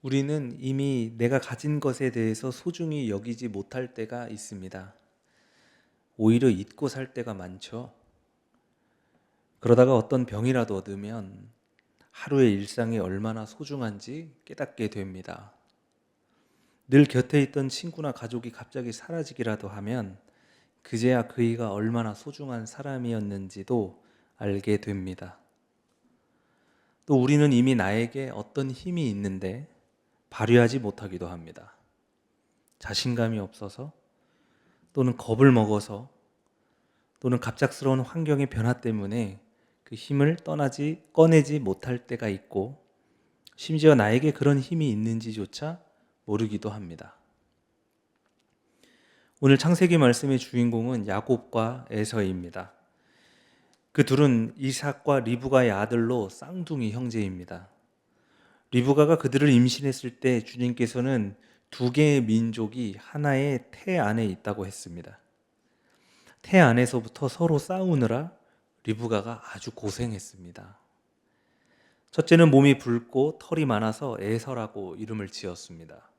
우리는 이미 내가 가진 것에 대해서 소중히 여기지 못할 때가 있습니다. 오히려 잊고 살 때가 많죠. 그러다가 어떤 병이라도 얻으면 하루의 일상이 얼마나 소중한지 깨닫게 됩니다. 늘 곁에 있던 친구나 가족이 갑자기 사라지기라도 하면 그제야 그이가 얼마나 소중한 사람이었는지도 알게 됩니다. 또 우리는 이미 나에게 어떤 힘이 있는데 발휘하지 못하기도 합니다. 자신감이 없어서, 또는 겁을 먹어서, 또는 갑작스러운 환경의 변화 때문에 그 힘을 꺼내지 못할 때가 있고, 심지어 나에게 그런 힘이 있는지조차 모르기도 합니다. 오늘 창세기 말씀의 주인공은 야곱과 에서입니다. 그 둘은 이삭과 리브가의 아들로 쌍둥이 형제입니다. 리브가가 그들을 임신했을 때 주님께서는 두 개의 민족이 하나의 태 안에 있다고 했습니다. 태 안에서부터 서로 싸우느라 리브가가 아주 고생했습니다. 첫째는 몸이 붉고 털이 많아서 에서라고 이름을 지었습니다.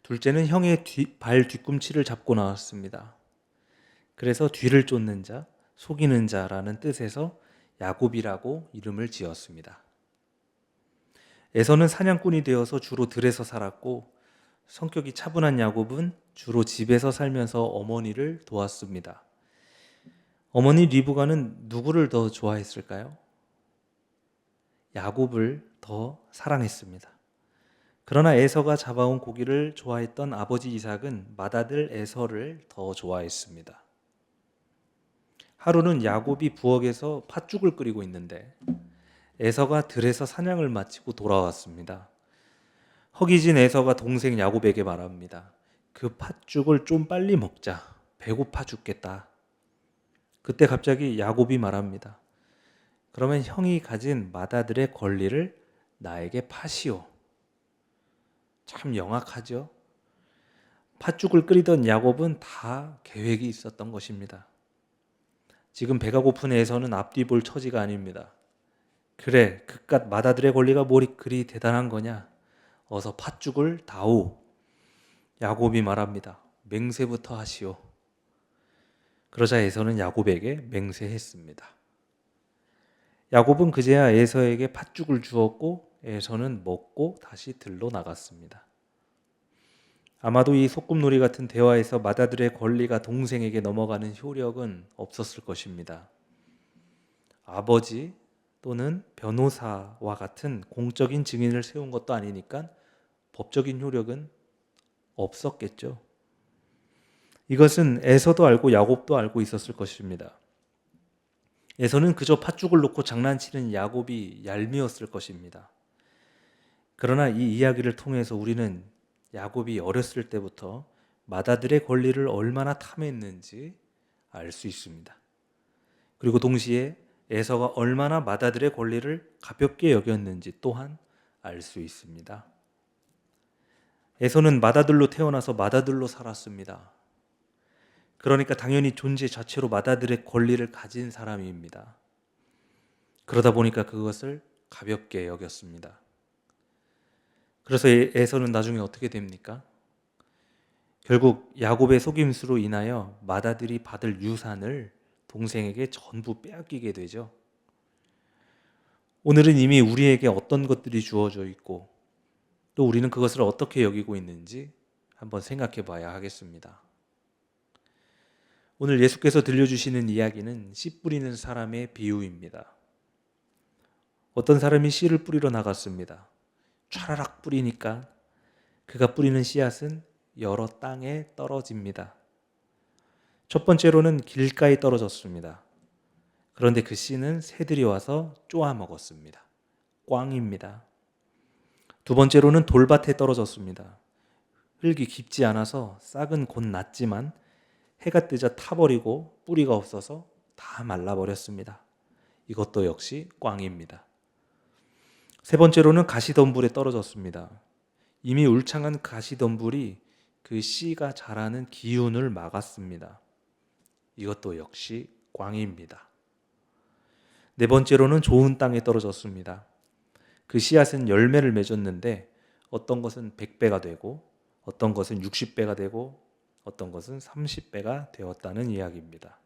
둘째는 형의 발 뒤꿈치를 잡고 나왔습니다. 그래서 뒤를 쫓는 자, 속이는 자라는 뜻에서 야곱이라고 이름을 지었습니다. 에서는 사냥꾼이 되어서 주로 들에서 살았고, 성격이 차분한 야곱은 주로 집에서 살면서 어머니를 도왔습니다. 어머니 리브가는 누구를 더 좋아했을까요? 야곱을 더 사랑했습니다. 그러나 에서가 잡아온 고기를 좋아했던 아버지 이삭은 맏아들 에서를 더 좋아했습니다. 하루는 야곱이 부엌에서 팥죽을 끓이고 있는데 에서가 들에서 사냥을 마치고 돌아왔습니다. 허기진 에서가 동생 야곱에게 말합니다. 그 팥죽을 좀 빨리 먹자. 배고파 죽겠다. 그때 갑자기 야곱이 말합니다. 그러면 형이 가진 맏아들의 권리를 나에게 파시오. 참 영악하죠? 팥죽을 끓이던 야곱은 다 계획이 있었던 것입니다. 지금 배가 고픈 에서는 앞뒤 볼 처지가 아닙니다. 그래, 그깟 맏아들의 권리가 뭘 그리 대단한 거냐? 어서 팥죽을 다오. 야곱이 말합니다. 맹세부터 하시오. 그러자 에서는 야곱에게 맹세했습니다. 야곱은 그제야 에서에게 팥죽을 주었고 에서는 먹고 다시 들로 나갔습니다. 아마도 이 소꿉놀이 같은 대화에서 맏아들의 권리가 동생에게 넘어가는 효력은 없었을 것입니다. 아버지 또는 변호사와 같은 공적인 증인을 세운 것도 아니니까 법적인 효력은 없었겠죠. 이것은 에서도 알고 야곱도 알고 있었을 것입니다. 에서는 그저 팥죽을 놓고 장난치는 야곱이 얄미웠을 것입니다. 그러나 이 이야기를 통해서 우리는 야곱이 어렸을 때부터 맏아들의 권리를 얼마나 탐했는지 알 수 있습니다. 그리고 동시에 에서가 얼마나 맏아들의 권리를 가볍게 여겼는지 또한 알 수 있습니다. 에서는 맏아들로 태어나서 맏아들로 살았습니다. 그러니까 당연히 존재 자체로 맏아들의 권리를 가진 사람입니다. 그러다 보니까 그것을 가볍게 여겼습니다. 그래서 에서는 나중에 어떻게 됩니까? 결국 야곱의 속임수로 인하여 맏아들이 받을 유산을 동생에게 전부 빼앗기게 되죠. 오늘은 이미 우리에게 어떤 것들이 주어져 있고 또 우리는 그것을 어떻게 여기고 있는지 한번 생각해 봐야 하겠습니다. 오늘 예수께서 들려주시는 이야기는 씨 뿌리는 사람의 비유입니다. 어떤 사람이 씨를 뿌리러 나갔습니다. 촤라락 뿌리니까 그가 뿌리는 씨앗은 여러 땅에 떨어집니다. 첫 번째로는 길가에 떨어졌습니다. 그런데 그 씨는 새들이 와서 쪼아 먹었습니다. 꽝입니다. 두 번째로는 돌밭에 떨어졌습니다. 흙이 깊지 않아서 싹은 곧 났지만 해가 뜨자 타버리고 뿌리가 없어서 다 말라버렸습니다. 이것도 역시 꽝입니다. 세 번째로는 가시덤불에 떨어졌습니다. 이미 울창한 가시덤불이 그 씨가 자라는 기운을 막았습니다. 이것도 역시 꽝입니다. 네 번째로는 좋은 땅에 떨어졌습니다. 그 씨앗은 열매를 맺었는데 어떤 것은 100배가 되고 어떤 것은 60배가 되고 어떤 것은 30배가 되었다는 이야기입니다.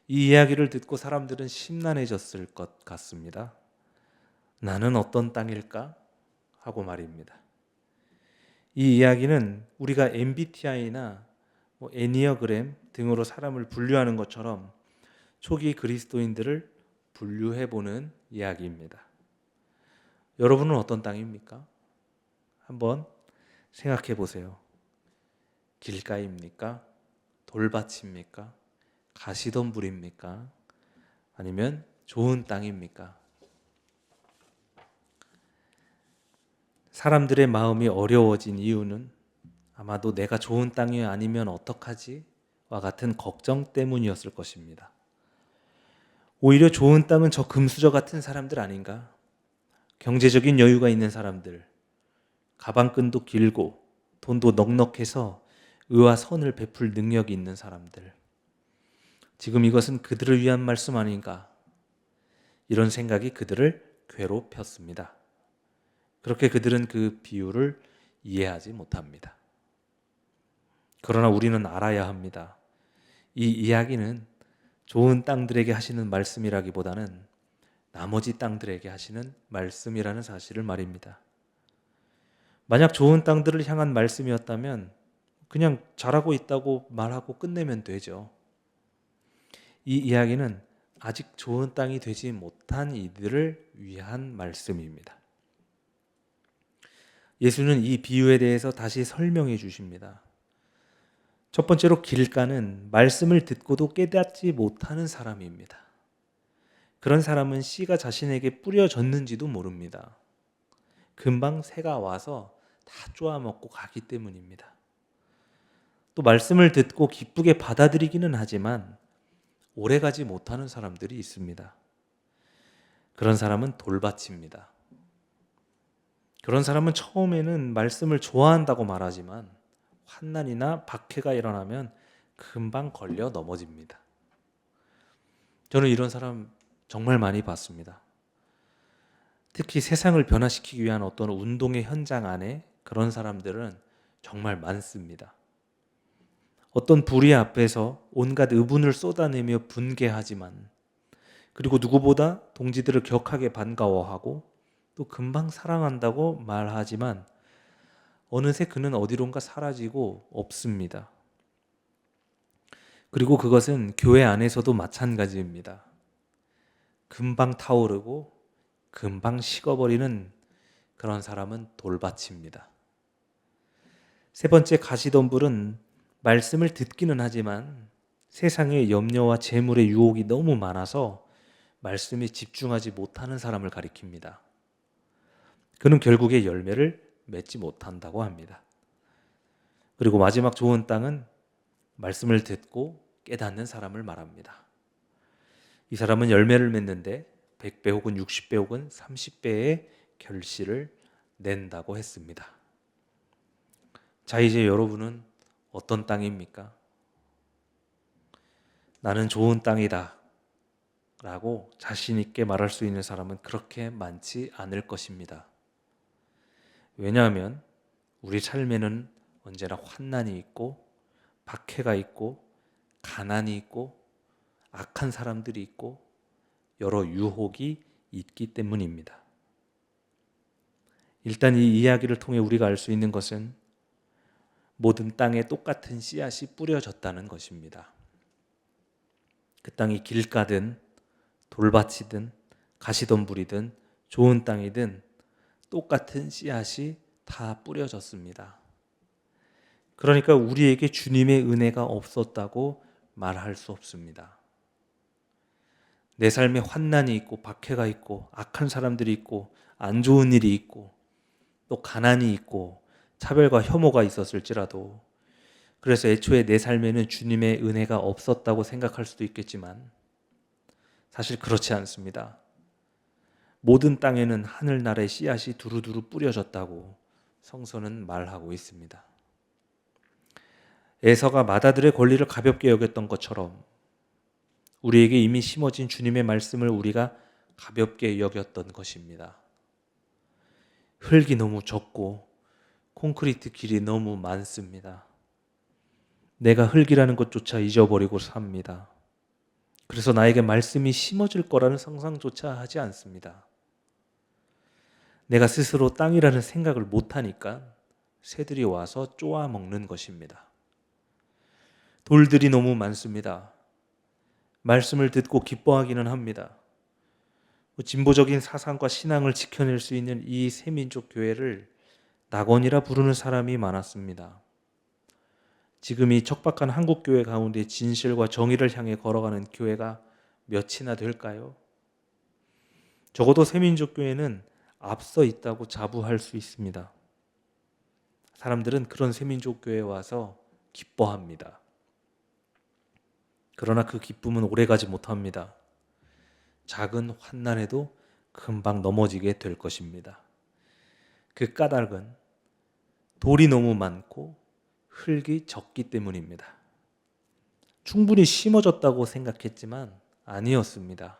이 이야기를 듣고 사람들은 심란해졌을 것 같습니다. 나는 어떤 땅일까? 하고 말입니다. 이 이야기는 우리가 MBTI나 애니어그램 등으로 사람을 분류하는 것처럼 초기 그리스도인들을 분류해보는 이야기입니다. 여러분은 어떤 땅입니까? 한번 생각해 보세요. 길가입니까? 돌밭입니까? 가시덤불입니까? 아니면 좋은 땅입니까? 사람들의 마음이 어려워진 이유는 아마도 내가 좋은 땅이 아니면 어떡하지? 와 같은 걱정 때문이었을 것입니다. 오히려 좋은 땅은 저 금수저 같은 사람들 아닌가? 경제적인 여유가 있는 사람들, 가방끈도 길고 돈도 넉넉해서 의와 선을 베풀 능력이 있는 사람들. 지금 이것은 그들을 위한 말씀 아닌가? 이런 생각이 그들을 괴롭혔습니다. 그렇게 그들은 그 비유를 이해하지 못합니다. 그러나 우리는 알아야 합니다. 이 이야기는 좋은 땅들에게 하시는 말씀이라기보다는 나머지 땅들에게 하시는 말씀이라는 사실을 말입니다. 만약 좋은 땅들을 향한 말씀이었다면 그냥 잘하고 있다고 말하고 끝내면 되죠. 이 이야기는 아직 좋은 땅이 되지 못한 이들을 위한 말씀입니다. 예수는 이 비유에 대해서 다시 설명해 주십니다. 첫 번째로 길가는 말씀을 듣고도 깨닫지 못하는 사람입니다. 그런 사람은 씨가 자신에게 뿌려졌는지도 모릅니다. 금방 새가 와서 다 쪼아먹고 가기 때문입니다. 또 말씀을 듣고 기쁘게 받아들이기는 하지만 오래가지 못하는 사람들이 있습니다. 그런 사람은 돌밭입니다. 그런 사람은 처음에는 말씀을 좋아한다고 말하지만 환난이나 박해가 일어나면 금방 걸려 넘어집니다. 저는 이런 사람 정말 많이 봤습니다. 특히 세상을 변화시키기 위한 어떤 운동의 현장 안에 그런 사람들은 정말 많습니다. 어떤 불의 앞에서 온갖 의분을 쏟아내며 분개하지만 그리고 누구보다 동지들을 격하게 반가워하고 또 금방 사랑한다고 말하지만 어느새 그는 어디론가 사라지고 없습니다. 그리고 그것은 교회 안에서도 마찬가지입니다. 금방 타오르고 금방 식어버리는 그런 사람은 돌밭입니다. 세 번째 가시덤불은 말씀을 듣기는 하지만 세상의 염려와 재물의 유혹이 너무 많아서 말씀에 집중하지 못하는 사람을 가리킵니다. 그는 결국에 열매를 맺지 못한다고 합니다. 그리고 마지막 좋은 땅은 말씀을 듣고 깨닫는 사람을 말합니다. 이 사람은 열매를 맺는데 100배 혹은 60배 혹은 30배의 결실을 낸다고 했습니다. 자, 이제 여러분은 어떤 땅입니까? 나는 좋은 땅이다 라고 자신 있게 말할 수 있는 사람은 그렇게 많지 않을 것입니다. 왜냐하면 우리 삶에는 언제나 환난이 있고 박해가 있고 가난이 있고 악한 사람들이 있고 여러 유혹이 있기 때문입니다. 일단 이 이야기를 통해 우리가 알 수 있는 것은 모든 땅에 똑같은 씨앗이 뿌려졌다는 것입니다. 그 땅이 길가든 돌밭이든 가시덤불이든 좋은 땅이든 똑같은 씨앗이 다 뿌려졌습니다. 그러니까 우리에게 주님의 은혜가 없었다고 말할 수 없습니다. 내 삶에 환난이 있고 박해가 있고 악한 사람들이 있고 안 좋은 일이 있고 또 가난이 있고 차별과 혐오가 있었을지라도 그래서 애초에 내 삶에는 주님의 은혜가 없었다고 생각할 수도 있겠지만 사실 그렇지 않습니다. 모든 땅에는 하늘나라의 씨앗이 두루두루 뿌려졌다고 성서는 말하고 있습니다. 에서가 마다들의 권리를 가볍게 여겼던 것처럼 우리에게 이미 심어진 주님의 말씀을 우리가 가볍게 여겼던 것입니다. 흙이 너무 적고 콘크리트 길이 너무 많습니다. 내가 흙이라는 것조차 잊어버리고 삽니다. 그래서 나에게 말씀이 심어질 거라는 상상조차 하지 않습니다. 내가 스스로 땅이라는 생각을 못하니까 새들이 와서 쪼아 먹는 것입니다. 돌들이 너무 많습니다. 말씀을 듣고 기뻐하기는 합니다. 진보적인 사상과 신앙을 지켜낼 수 있는 이 새민족 교회를 낙원이라 부르는 사람이 많았습니다. 지금 이 척박한 한국 교회 가운데 진실과 정의를 향해 걸어가는 교회가 몇이나 될까요? 적어도 새민족 교회는 앞서 있다고 자부할 수 있습니다. 사람들은 그런 새민족 교회에 와서 기뻐합니다. 그러나 그 기쁨은 오래가지 못합니다. 작은 환난에도 금방 넘어지게 될 것입니다. 그 까닭은 돌이 너무 많고 흙이 적기 때문입니다. 충분히 심어졌다고 생각했지만 아니었습니다.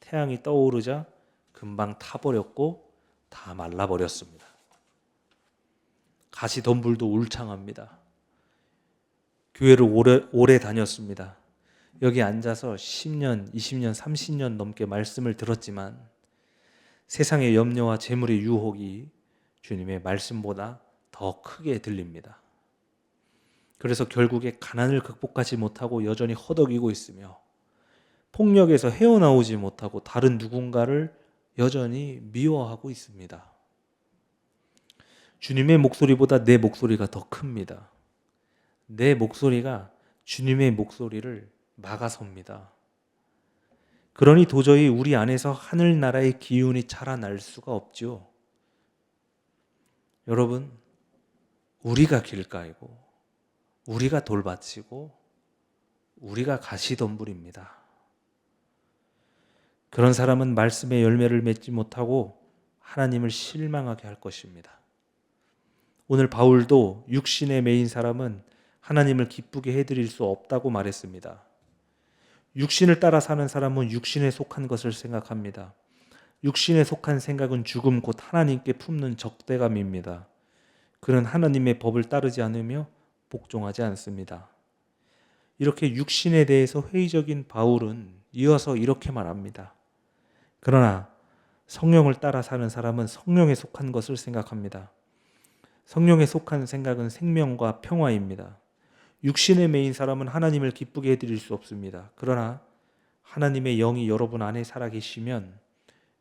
태양이 떠오르자 금방 타버렸고 다 말라버렸습니다. 가시덤불도 울창합니다. 교회를 오래 다녔습니다. 여기 앉아서 10년, 20년, 30년 넘게 말씀을 들었지만 세상의 염려와 재물의 유혹이 주님의 말씀보다 더 크게 들립니다. 그래서 결국에 가난을 극복하지 못하고 여전히 허덕이고 있으며 폭력에서 헤어나오지 못하고 다른 누군가를 여전히 미워하고 있습니다. 주님의 목소리보다 내 목소리가 더 큽니다. 내 목소리가 주님의 목소리를 막아섭니다. 그러니 도저히 우리 안에서 하늘나라의 기운이 자라날 수가 없죠. 여러분, 우리가 길가이고 우리가 돌밭이고 우리가 가시덤불입니다. 그런 사람은 말씀의 열매를 맺지 못하고 하나님을 실망하게 할 것입니다. 오늘 바울도 육신에 매인 사람은 하나님을 기쁘게 해드릴 수 없다고 말했습니다. 육신을 따라 사는 사람은 육신에 속한 것을 생각합니다. 육신에 속한 생각은 죽음 곧 하나님께 품는 적대감입니다. 그는 하나님의 법을 따르지 않으며 복종하지 않습니다. 이렇게 육신에 대해서 회의적인 바울은 이어서 이렇게 말합니다. 그러나 성령을 따라 사는 사람은 성령에 속한 것을 생각합니다. 성령에 속한 생각은 생명과 평화입니다. 육신에 매인 사람은 하나님을 기쁘게 해드릴 수 없습니다. 그러나 하나님의 영이 여러분 안에 살아계시면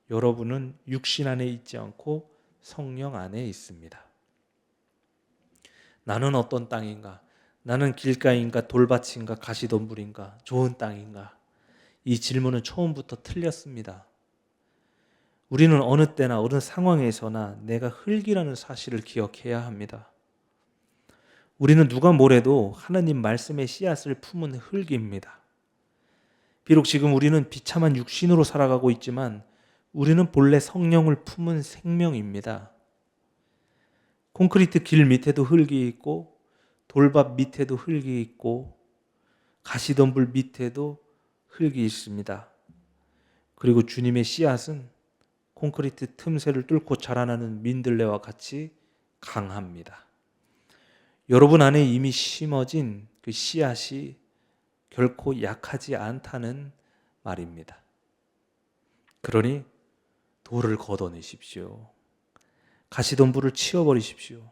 여러분은 육신 안에 있지 않고 성령 안에 있습니다. 나는 어떤 땅인가? 나는 길가인가? 돌밭인가? 가시덤불인가? 좋은 땅인가? 이 질문은 처음부터 틀렸습니다. 우리는 어느 때나 어느 상황에서나 내가 흙이라는 사실을 기억해야 합니다. 우리는 누가 뭐래도 하나님 말씀의 씨앗을 품은 흙입니다. 비록 지금 우리는 비참한 육신으로 살아가고 있지만 우리는 본래 성령을 품은 생명입니다. 콘크리트 길 밑에도 흙이 있고 돌밭 밑에도 흙이 있고 가시덤불 밑에도 흙이 있습니다. 그리고 주님의 씨앗은 콘크리트 틈새를 뚫고 자라나는 민들레와 같이 강합니다. 여러분 안에 이미 심어진 그 씨앗이 결코 약하지 않다는 말입니다. 그러니 돌을 걷어내십시오. 가시덤불을 치워버리십시오.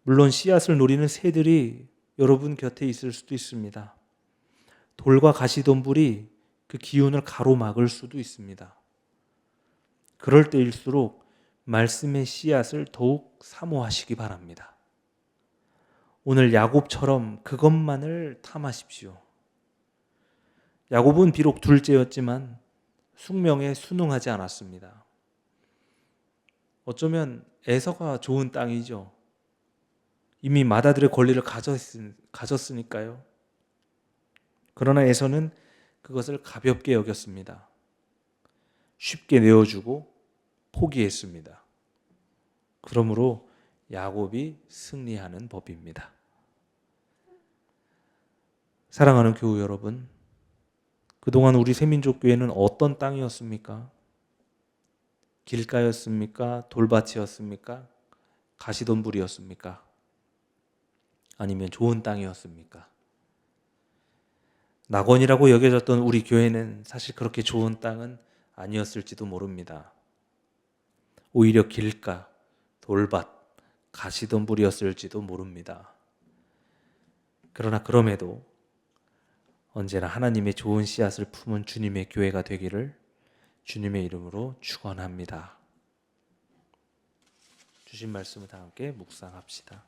물론 씨앗을 노리는 새들이 여러분 곁에 있을 수도 있습니다. 돌과 가시덤불이 그 기운을 가로막을 수도 있습니다. 그럴 때일수록 말씀의 씨앗을 더욱 사모하시기 바랍니다. 오늘 야곱처럼 그것만을 탐하십시오. 야곱은 비록 둘째였지만 숙명에 순응하지 않았습니다. 어쩌면 에서가 좋은 땅이죠. 이미 맏아들의 권리를 가졌으니까요. 그러나 에서는 그것을 가볍게 여겼습니다. 쉽게 내어주고 포기했습니다. 그러므로 야곱이 승리하는 법입니다. 사랑하는 교우 여러분, 그동안 우리 새민족교회는 어떤 땅이었습니까? 길가였습니까? 돌밭이었습니까? 가시덤불이었습니까? 아니면 좋은 땅이었습니까? 낙원이라고 여겨졌던 우리 교회는 사실 그렇게 좋은 땅은 아니었을지도 모릅니다. 오히려 길가, 돌밭, 가시덤불이었을지도 모릅니다. 그러나 그럼에도 언제나 하나님의 좋은 씨앗을 품은 주님의 교회가 되기를 주님의 이름으로 축원합니다. 주신 말씀을 다 함께 묵상합시다.